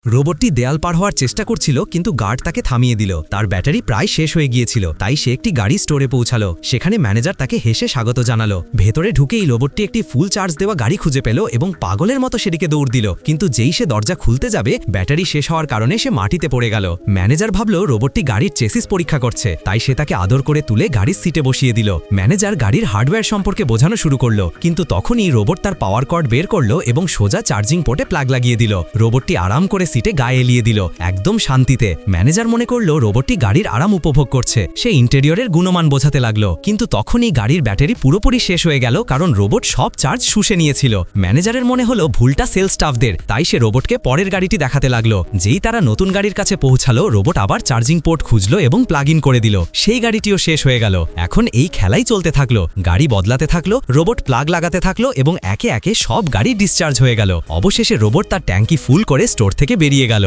রোবটটি দেয়াল পার হওয়ার চেষ্টা করছিল কিন্তু গার্ড তাকে থামিয়ে দিল। তার ব্যাটারি প্রায় শেষ হয়ে গিয়েছিল, তাই সে একটি গাড়ি স্টোরে পৌঁছালো। সেখানে ম্যানেজার তাকে হেসে স্বাগত জানালো। ভেতরে ঢুকেই রোবটটি একটি ফুল চার্জ দেওয়া গাড়ি খুঁজে পেল এবং পাগলের মতো সেদিকে দৌড় দিল। কিন্তু যেই সে দরজা খুলতে যাবে, ব্যাটারি শেষ হওয়ার কারণে সে মাটিতে পড়ে গেল। ম্যানেজার ভাবল রোবটটি গাড়ির চেসিস পরীক্ষা করছে, তাই সে তাকে আদর করে তুলে গাড়ির সিটে বসিয়ে দিল। ম্যানেজার গাড়ির হার্ডওয়্যার সম্পর্কে বোঝানো শুরু করলো, কিন্তু তখনই রোবট তার পাওয়ার কর্ড বের করলো এবং সোজা চার্জিং পোর্টে প্লাগ লাগিয়ে দিল। রোবটটি আরাম করে সিটে গায়ে এলিয়ে দিল, একদম শান্তিতে। ম্যানেজার মনে করলো রোবটটি গাড়ির আরাম উপভোগ করছে। সে ইন্টেরিয়রের গুণমান বোঝাতে লাগলো, কিন্তু তখনই গাড়ির ব্যাটারি পুরোপুরি শেষ হয়ে গেল, কারণ রোবট সব চার্জ শুষে নিয়েছিল। ম্যানেজারের মনে হলো ভুলটা সেল স্টাফদের, তাই সে রোবটকে পরের গাড়িটি দেখাতে লাগলো। যেই তারা নতুন গাড়ির কাছে পৌঁছালো, রোবট আবার চার্জিং পোর্ট খুঁজলো এবং প্লাগ ইন করে দিল। সেই গাড়িটিও শেষ হয়ে গেল। এখন এই খেলাই চলতে থাকলো, গাড়ি বদলাতে থাকলো, রোবট প্লাগ লাগাতে থাকলো এবং একে একে সব গাড়ি ডিসচার্জ হয়ে গেল। অবশেষে রোবট তার ট্যাঙ্কি ফুল করে স্টোর থেকে বেরিয়ে গেল।